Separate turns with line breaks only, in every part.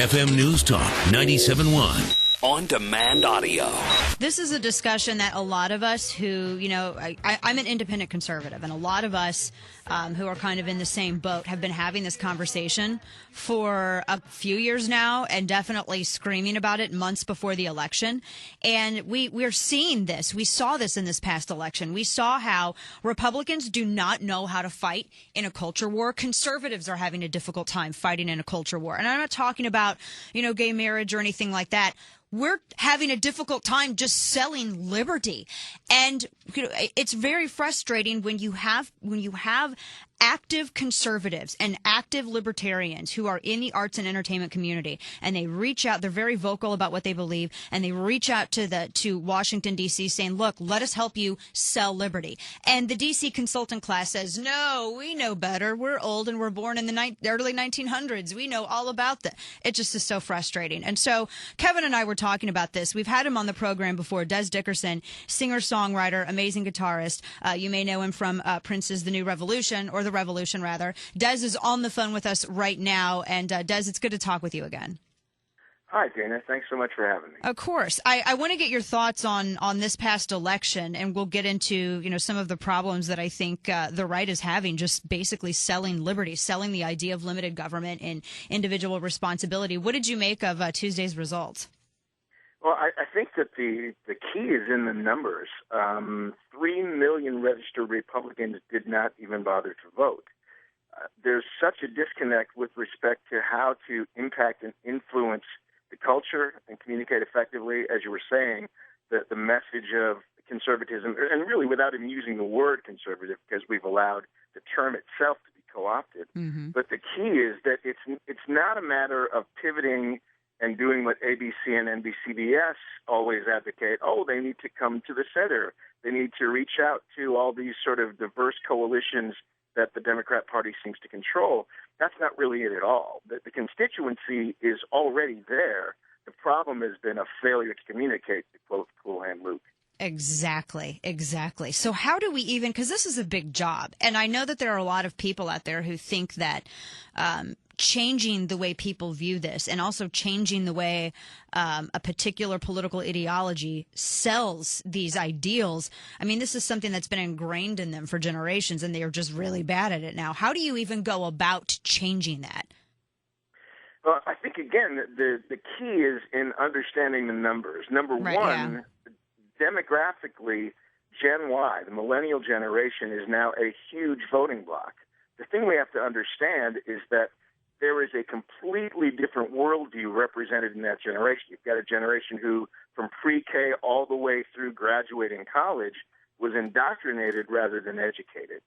FM News Talk 97.1.
On-demand audio.
This is a discussion that a lot of us who, I'm an independent conservative, and a lot of us who are kind of in the same boat have been having this conversation for a few years now, and definitely screaming about it months before the election. And we're seeing this. We saw this in this past election. We saw how Republicans do not know how to fight in a culture war. Conservatives are having a difficult time fighting in a culture war. And I'm not talking about, gay marriage or anything like that. We're having a difficult time just selling liberty. And it's very frustrating when you have active conservatives and active libertarians who are in the arts and entertainment community, and they reach out. They're very vocal about what they believe, and they reach out to Washington, D.C. saying, look, let us help you sell liberty. And the D.C. consultant class says, no, we know better. We're old and we're born in the early 1900s. We know all about that. It just is so frustrating. And so Kevin and I were talking about this. We've had him on the program before. Dez Dickerson, singer-songwriter, amazing guitarist. You may know him from Prince's The New Revolution, or The Revolution, rather. Dez is on the phone with us right now. And Dez, it's good to talk with you again.
Hi, Dana. Thanks so much for having me.
Of course. I want to get your thoughts on this past election, and we'll get into, some of the problems that I think the right is having, just basically selling liberty, selling the idea of limited government and individual responsibility. What did you make of Tuesday's results?
Well, I think that the key is in the numbers. 3 million registered Republicans did not even bother to vote. There's such a disconnect with respect to how to impact and influence the culture and communicate effectively, as you were saying, the message of conservatism, and really without even using the word conservative, because we've allowed the term itself to be co-opted. Mm-hmm. But the key is that it's not a matter of pivoting and doing what ABC and NBCBS always advocate. Oh, they need to come to the center. They need to reach out to all these sort of diverse coalitions that the Democrat Party seems to control. That's not really it at all. The constituency is already there. The problem has been a failure to communicate, to quote Cool Hand Luke.
Exactly. So how do we even, because this is a big job, and I know that there are a lot of people out there who think that changing the way people view this, and also changing the way a particular political ideology sells these ideals. I mean, this is something that's been ingrained in them for generations, and they are just really bad at it now. How do you even go about changing that?
Well, I think, again, the key is in understanding the numbers. Number one, demographically, Gen Y, the millennial generation, is now a huge voting bloc. The thing we have to understand is that there is a completely different worldview represented in that generation. You've got a generation who, from pre-K all the way through graduating college, was indoctrinated rather than educated.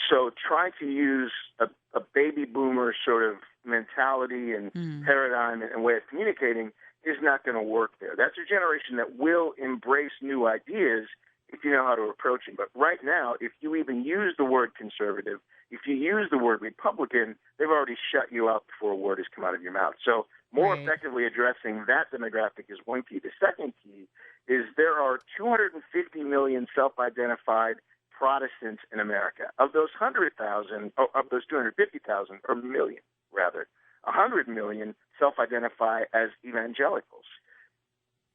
So trying to use a baby boomer sort of mentality and paradigm and way of communicating is not going to work there. That's a generation that will embrace new ideas if you know how to approach them. But right now, if you even use the word conservative, if you use the word Republican, they've already shut you out before a word has come out of your mouth. So more effectively addressing that demographic is one key. The second key is there are 250 million self-identified Protestants in America. Of those 100,000, of those 250,000, or million, rather, 100 million self-identify as evangelicals.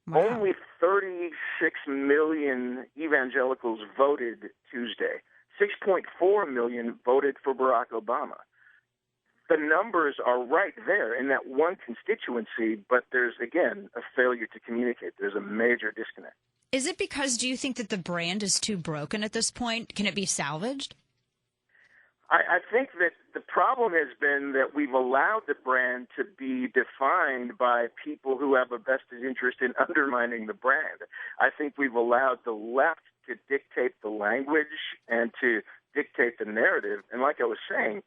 Wow. Only 36 million evangelicals voted Tuesday. 6.4 million voted for Barack Obama. The numbers are right there in that one constituency, but there's, again, a failure to communicate. There's a major disconnect.
Is it because, do you think that the brand is too broken at this point? Can it be salvaged?
I think that the problem has been that we've allowed the brand to be defined by people who have a vested interest in undermining the brand. I think we've allowed the left to dictate the language and to dictate the narrative. And like I was saying,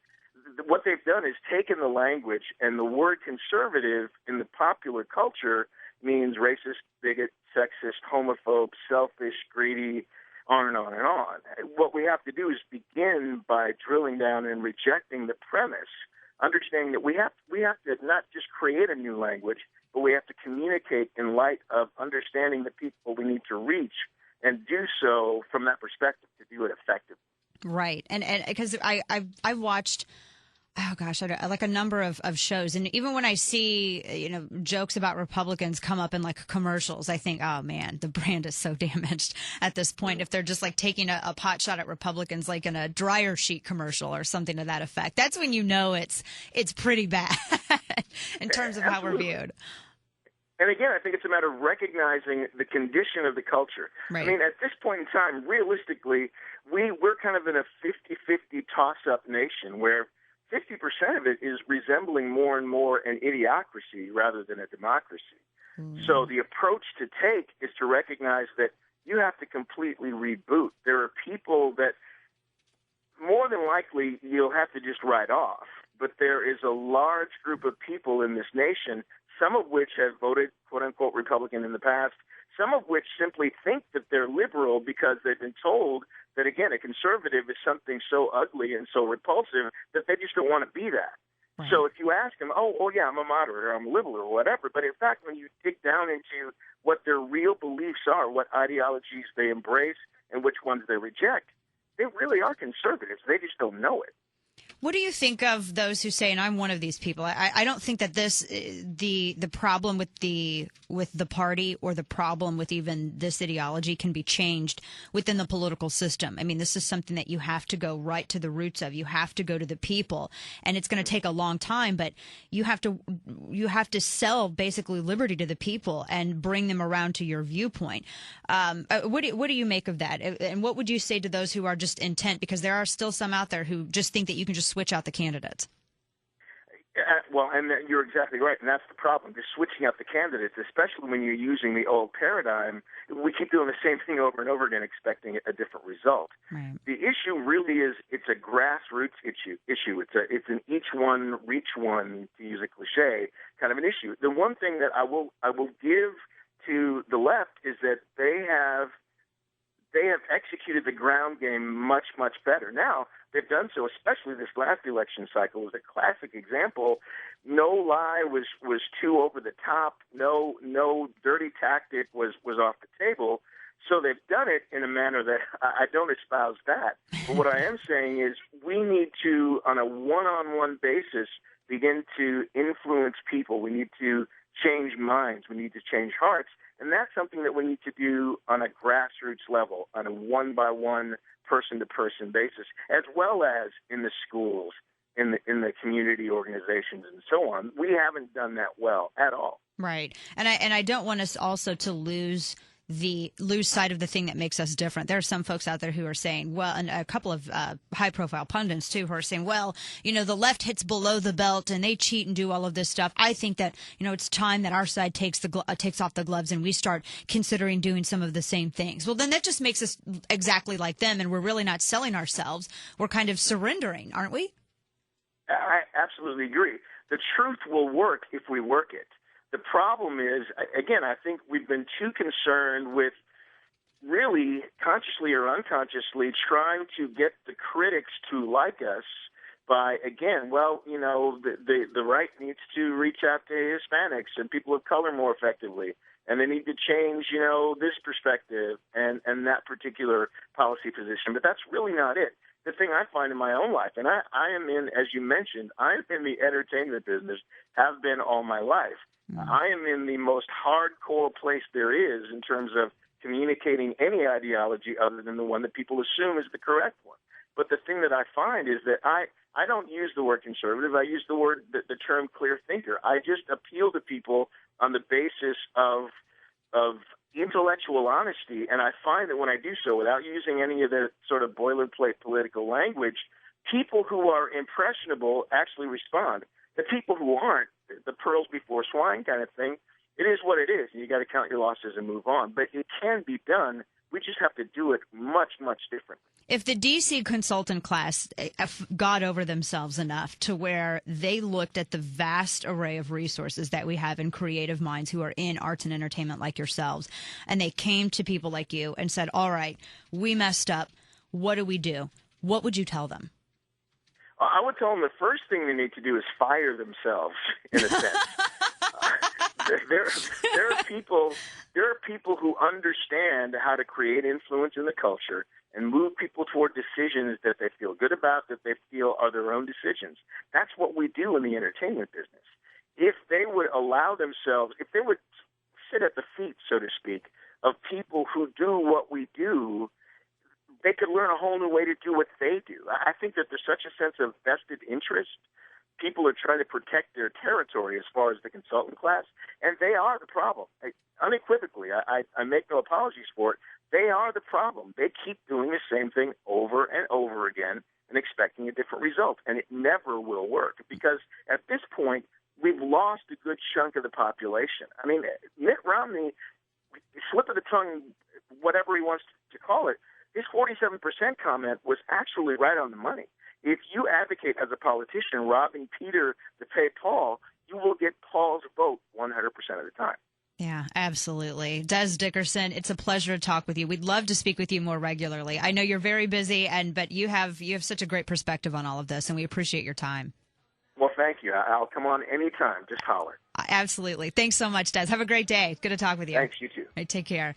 what they've done is taken the language, and the word conservative in the popular culture means racist, bigot, sexist, homophobe, selfish, greedy, on and on and on. What we have to do is begin by drilling down and rejecting the premise, understanding that we have to not just create a new language, but we have to communicate in light of understanding the people we need to reach, and do so from that perspective to do it effectively.
Right, and because I've watched oh gosh, like a number of shows. And even when I see, jokes about Republicans come up in like commercials, I think, oh man, the brand is so damaged at this point. If they're just like taking a pot shot at Republicans, like in a dryer sheet commercial or something to that effect, that's when you know it's pretty bad in terms of how we're viewed.
And again, I think it's a matter of recognizing the condition of the culture.
Right.
I mean, at this point in time, realistically, we're kind of in a 50-50 toss-up nation where 50% of it is resembling more and more an idiocracy rather than a democracy. So the approach to take is to recognize that you have to completely reboot. There are people that more than likely you'll have to just write off, but there is a large group of people in this nation, some of which have voted, quote-unquote, Republican in the past, some of which simply think that they're liberal because they've been told that, again, a conservative is something so ugly and so repulsive that they just don't want to be that. Right. So if you ask them, oh, yeah, I'm a moderate or I'm a liberal or whatever, but in fact, when you dig down into what their real beliefs are, what ideologies they embrace and which ones they reject, they really are conservatives. They just don't know it.
What do you think of those who say, and I'm one of these people, I don't think that the problem with the party or the problem with even this ideology can be changed within the political system. I mean, this is something that you have to go right to the roots of. You have to go to the people, and it's going to take a long time, but you have to sell basically liberty to the people and bring them around to your viewpoint. What do you make of that? And what would you say to those who are just intent, because there are still some out there who just think that you can just switch out the candidates?
Well, and you're exactly right, and that's the problem, just switching out the candidates, especially when you're using the old paradigm. We keep doing the same thing over and over again, expecting a different result. Right. The issue really is it's a grassroots issue. It's an each one, reach one, to use a cliche, kind of an issue. The one thing that I will give to the left is that they have executed the ground game much, much better. Now, they've done so, especially this last election cycle, was a classic example. No lie was too over the top. No dirty tactic was off the table. So they've done it in a manner that I don't espouse that. But what I am saying is we need to, on a one-on-one basis, begin to influence people. We need to change minds. We need to change hearts. And that's something that we need to do on a grassroots level, on a one-by-one, person-to-person basis, as well as in the schools, in the community organizations, and so on. We haven't done that well at all. Right.
And I don't want us also to lose sight of the thing that makes us different. There are some folks out there who are saying, well, and a couple of high-profile pundits, too, who are saying, well, the left hits below the belt and they cheat and do all of this stuff. I think that, it's time that our side takes off the gloves and we start considering doing some of the same things. Well, then that just makes us exactly like them, and we're really not selling ourselves. We're kind of surrendering, aren't we?
I absolutely agree. The truth will work if we work it. The problem is, again, I think we've been too concerned with really consciously or unconsciously trying to get the critics to like us by, again, the right needs to reach out to Hispanics and people of color more effectively, and they need to change, this perspective and that particular policy position. But that's really not it. The thing I find in my own life, and I am in, as you mentioned, I am in the entertainment business, have been all my life. I am in the most hardcore place there is in terms of communicating any ideology other than the one that people assume is the correct one. But the thing that I find is that I don't use the word conservative. I use the term clear thinker. I just appeal to people on the basis of intellectual honesty, and I find that when I do so, without using any of the sort of boilerplate political language, people who are impressionable actually respond. The people who aren't, the pearls before swine kind of thing, it is what it is, and you got to count your losses and move on. But it can be done. We just have to do it much, much differently.
If the DC consultant class got over themselves enough to where they looked at the vast array of resources that we have in creative minds who are in arts and entertainment like yourselves, and they came to people like you and said, all right, we messed up. What do we do? What would you tell them?
I would tell them the first thing they need to do is fire themselves, in a sense. There are people who understand how to create influence in the culture and move people toward decisions that they feel good about, that they feel are their own decisions. That's what we do in the entertainment business. If they would allow themselves, if they would sit at the feet, so to speak, of people who do what we do, they could learn a whole new way to do what they do. I think that there's such a sense of vested interest. People are trying to protect their territory as far as the consultant class, and they are the problem. Unequivocally, I make no apologies for it. They are the problem. They keep doing the same thing over and over again and expecting a different result, and it never will work because at this point, we've lost a good chunk of the population. I mean, Mitt Romney, slip of the tongue, whatever he wants to call it, his 47% comment was actually right on the money. If you advocate as a politician robbing Peter to pay Paul, you will get Paul's vote 100% of the time.
Yeah, absolutely. Dez Dickerson, it's a pleasure to talk with you. We'd love to speak with you more regularly. I know you're very busy, but you have such a great perspective on all of this, and we appreciate your time.
Well, thank you. I'll come on anytime. Just holler.
Absolutely. Thanks so much, Dez. Have a great day. Good to talk with you.
Thanks, you too.
All right, take care.